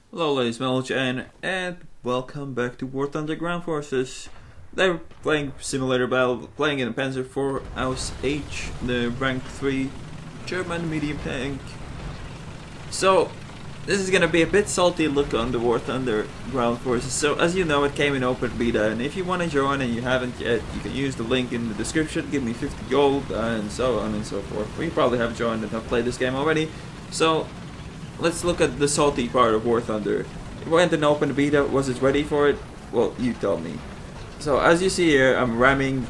Hello ladies and welcome back to War Thunder Ground Forces. They're playing Simulator Battle, playing in a Panzer IV Aus H, the rank 3 German medium tank. So, this is gonna be a bit salty look on the War Thunder Ground Forces. So, as you know, it came in open beta, and if you want to join and you haven't yet, you can use the link in the description, give me 50 gold, and so on and so forth. We probably have joined and have played this game already. So, let's look at the salty part of War Thunder. It went in open beta. Was it ready for it? Well, you tell me. So as you see here, I'm ramming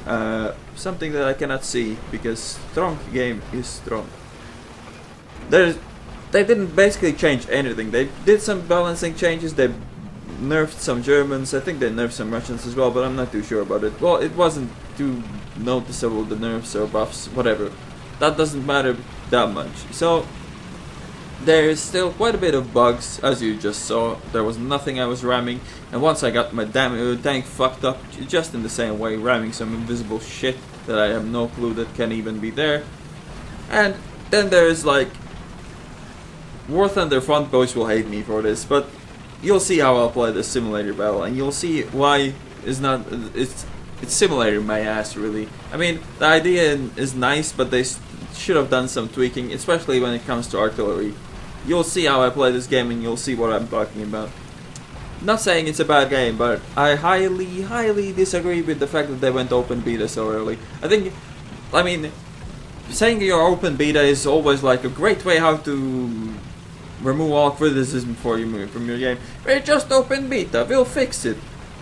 something that I cannot see because strong game is strong. They didn't basically change anything. They did some balancing changes. They nerfed some Germans. I think they nerfed some Russians as well, but I'm not too sure about it. Well, it wasn't too noticeable, the nerfs or buffs, whatever. That doesn't matter that much. So there is still quite a bit of bugs, as you just saw. There was nothing I was ramming, and once I got my damn tank fucked up, just in the same way, ramming some invisible shit that I have no clue that can even be there. And then there is like War Thunder front boys will hate me for this, but you'll see how I'll play this simulator battle, and you'll see why it's simulator my ass really. I mean, the idea is nice, but they should have done some tweaking, especially when it comes to artillery. You'll see how I play this game and you'll see what I'm talking about. Not saying it's a bad game, but I highly disagree with the fact that they went open beta so early. I mean, saying you're open beta is always like a great way how to remove all criticism for you from your game. We're just open beta, we'll fix it.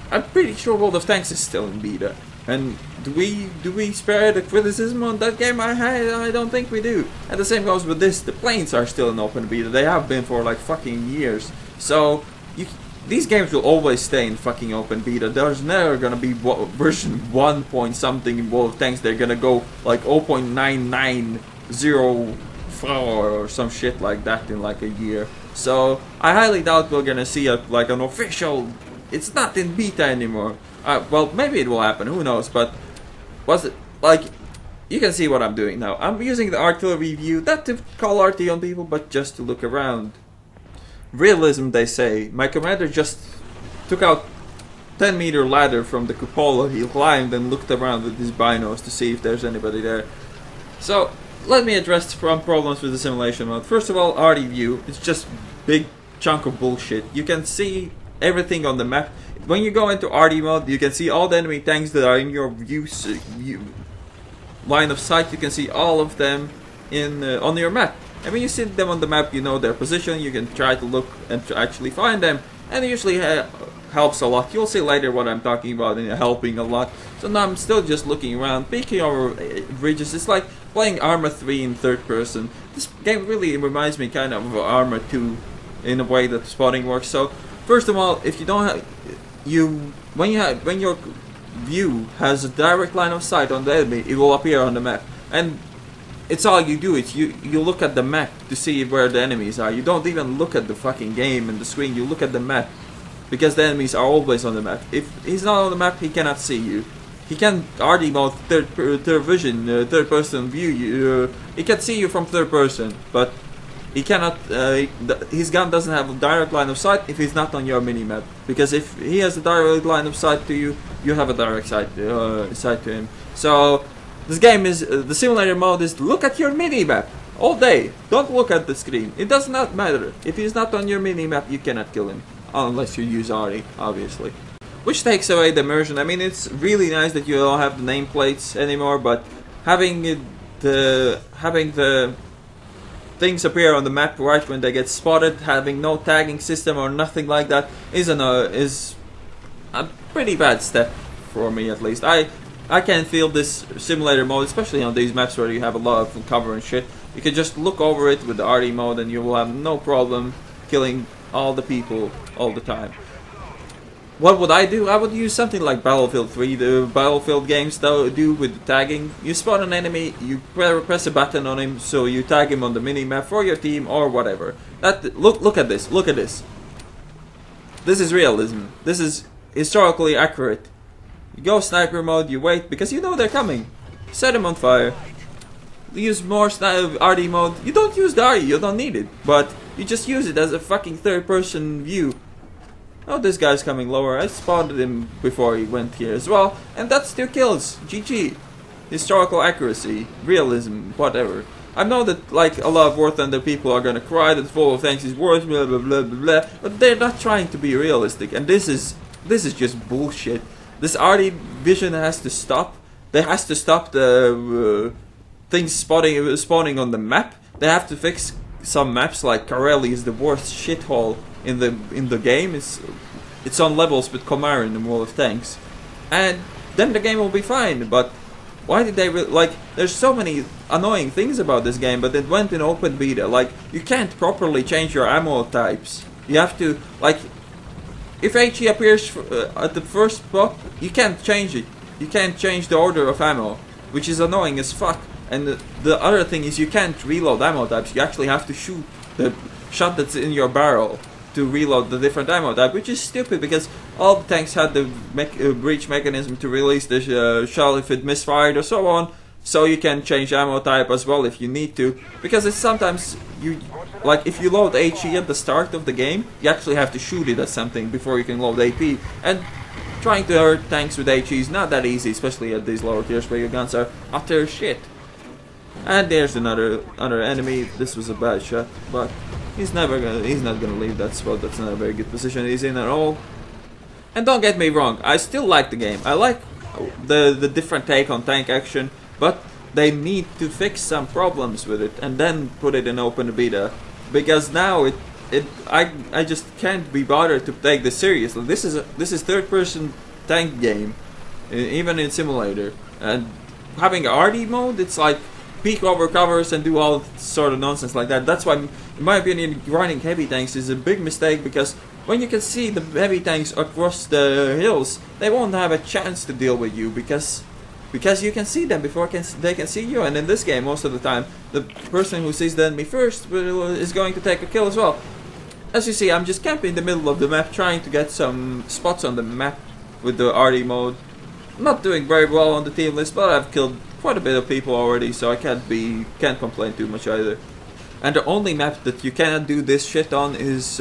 I'm pretty sure World of Tanks is still in beta. And do we spare the criticism on that game? I don't think we do. And the same goes with this. The planes are still in open beta. They have been for like fucking years. So these games will always stay in fucking open beta. There's never gonna be version 1 point something in World of Tanks. They're gonna go like 0.9904 or some shit like that in like a year. So I highly doubt we're gonna see like an official. It's not in beta anymore. Well, maybe it will happen, who knows, but was it, like, you can see what I'm doing now. I'm using the artillery view, not to call RT on people, but just to look around. Realism, they say. My commander just took out 10-meter ladder from the cupola. He climbed and looked around with his binos to see if there's anybody there. So, let me address some problems with the simulation mode. First of all, RT view, it's just big chunk of bullshit. You can see everything on the map. When you go into RT mode, you can see all the enemy tanks that are in your line of sight. You can see all of them on your map. And when you see them on the map, you know their position. You can try to look and to actually find them. And it usually helps a lot. You'll see later what I'm talking about in helping a lot. So now I'm still just looking around, peeking over ridges. It's like playing Arma 3 in third person. This game really reminds me kind of Arma 2 in a way that spotting works. So first of all, if you don't have when your view has a direct line of sight on the enemy, it will appear on the map, and it's all you do. It's you look at the map to see where the enemies are. You don't even look at the fucking game and the screen. You look at the map because the enemies are always on the map. If he's not on the map, he cannot see you. He can RT mode third person view. He can see you from third person, but he cannot. His gun doesn't have a direct line of sight if he's not on your mini-map. Because if he has a direct line of sight to you, you have a direct sight to him. So this game is the simulator mode is look at your mini-map all day. Don't look at the screen. It does not matter. If he's not on your mini-map, you cannot kill him unless you use RT, obviously. Which takes away the immersion. I mean, it's really nice that you don't have the nameplates anymore, but having the things appear on the map right when they get spotted, having no tagging system or nothing like that is a pretty bad step for me, at least. I can feel this simulator mode, especially on these maps where you have a lot of cover and shit. You can just look over it with the RT mode and you will have no problem killing all the people all the time. What would I do? I would use something like Battlefield 3, the Battlefield games do with the tagging. You spot an enemy, you press a button on him, so you tag him on the mini-map for your team or whatever. Look at this, look at this. This is realism. This is historically accurate. You go sniper mode, you wait, because you know they're coming. Set them on fire. Use more RT mode. You don't use the RT, you don't need it. But You just use it as a fucking third-person view. Oh, this guy's coming lower. I spotted him before he went here as well. And that's 2 kills. GG. Historical accuracy, realism, whatever. I know that like a lot of War Thunder people are gonna cry that World of Tanks is worse, blah blah blah blah blah, but they're not trying to be realistic, and this is just bullshit. This RD vision has to stop. They has to stop the things spawning on the map. They have to fix some maps like Kareli is the worst shithole in the game. It's on levels with Komarin in World of Tanks, and then the game will be fine. But why did they like? There's so many annoying things about this game, but it went in open beta. Like you can't properly change your ammo types. You have to like, if HE appears at the first spot, you can't change it. You can't change the order of ammo, which is annoying as fuck. And the other thing is you can't reload ammo types. You actually have to shoot the shot that's in your barrel to reload the different ammo type, which is stupid because all the tanks had the breach mechanism to release the shell if it misfired or so on, so you can change ammo type as well if you need to, because it's sometimes you like if you load HE at the start of the game, you actually have to shoot it at something before you can load AP, and trying to hurt tanks with HE is not that easy, especially at these lower tiers where your guns are utter shit. And there's another enemy. This was a bad shot, but he's not gonna leave that spot. That's not a very good position he's in at all. And don't get me wrong, I still like the game. I like the different take on tank action, but they need to fix some problems with it and then put it in open beta, because now I just can't be bothered to take this seriously. This is third-person tank game, even in simulator, and having RD mode, it's like peek over covers and do all sort of nonsense like that. That's why, in my opinion, grinding heavy tanks is a big mistake, because when you can see the heavy tanks across the hills, they won't have a chance to deal with you because you can see them before they can see you. And in this game, most of the time, the person who sees the enemy first is going to take a kill as well. As you see, I'm just camping in the middle of the map, trying to get some spots on the map with the RD mode. Not doing very well on the team list, but I've killed quite a bit of people already, so I can't complain too much either. And the only map that you cannot do this shit on is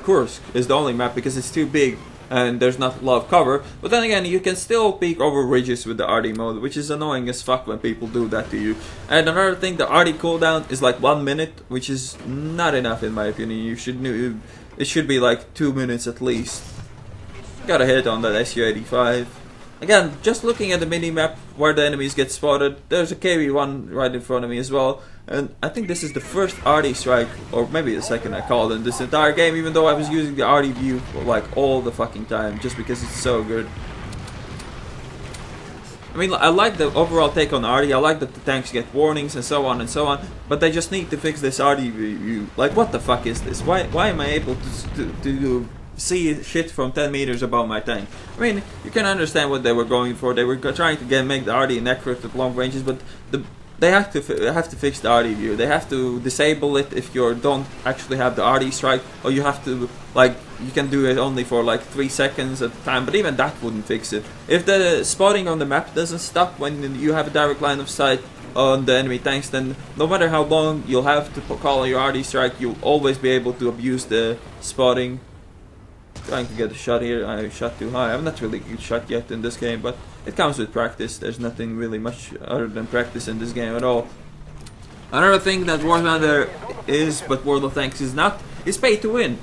Kursk is the only map, because it's too big and there's not a lot of cover. But then again, you can still peek over ridges with the RD mode, which is annoying as fuck when people do that to you. And another thing, the RD cooldown is like 1 minute, which is not enough in my opinion. It should be like 2 minutes at least. Got a hit on that SU-85. Again, just looking at the mini-map where the enemies get spotted, there's a KV-1 right in front of me as well. And I think this is the first RD strike, or maybe the second I called in this entire game, even though I was using the RD view for like all the fucking time, just because it's so good. I mean, I like the overall take on RD, I like that the tanks get warnings and so on, but they just need to fix this RD view. Like, what the fuck is this? Why am I able to see shit from 10 meters above my tank? I mean, you can understand what they were going for. They were trying to make the RD inaccurate at long ranges, but they have to fix the RD view. They have to disable it if you don't actually have the RD strike, or you have to, like, you can do it only for like 3 seconds at a time, but even that wouldn't fix it. If the spotting on the map doesn't stop when you have a direct line of sight on the enemy tanks, then no matter how long you'll have to call your RD strike, you'll always be able to abuse the spotting. Trying to get a shot here. I shot too high. I'm not really good shot yet in this game, but it comes with practice. There's nothing really much other than practice in this game at all. Another thing that War Thunder is, but World of Tanks is not, is pay to win.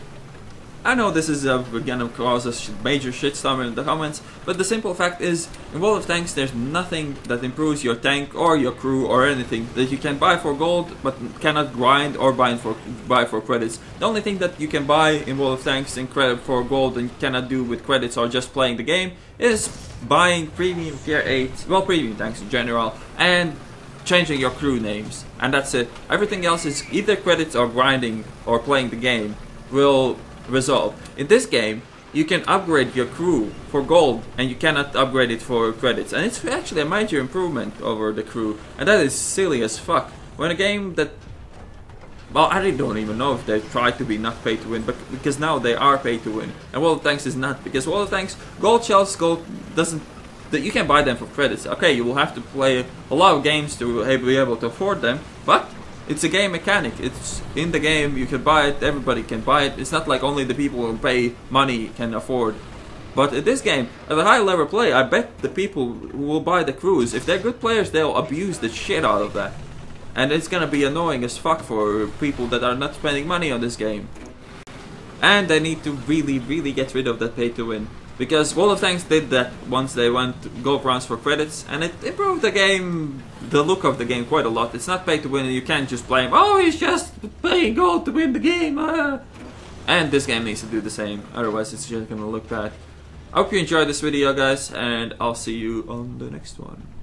I know this is gonna cause a major shitstorm in the comments, but the simple fact is, in World of Tanks there's nothing that improves your tank or your crew or anything that you can buy for gold, but cannot grind or buy for credits. The only thing that you can buy in World of Tanks in credit for gold and cannot do with credits or just playing the game is buying premium tier 8, well, premium tanks in general, and changing your crew names, and that's it. Everything else is either credits or grinding or playing the game will resolve. In this game, you can upgrade your crew for gold and you cannot upgrade it for credits, and it's actually a major improvement over the crew, and that is silly as fuck. When a game that, well, I don't even know if they try to be not pay to win, but because now they are pay to win, and World of Tanks is not, because World of Tanks, gold shells, gold doesn't, that you can buy them for credits. Okay, you will have to play a lot of games to be able to afford them, But it's a game mechanic. It's in the game. You can buy it. Everybody can buy it. It's not like only the people who pay money can afford. But in this game, at a high level play, I bet the people who will buy the cruise, if they're good players, they'll abuse the shit out of that. And it's gonna be annoying as fuck for people that are not spending money on this game. And they need to really, really get rid of that pay to win. Because World of Tanks did that once they went gold rounds for credits, and it improved the game, the look of the game quite a lot. It's not pay to win, and you can't just blame, oh, he's just paying gold to win the game. And this game needs to do the same, otherwise it's just gonna look bad. I hope you enjoyed this video, guys, and I'll see you on the next one.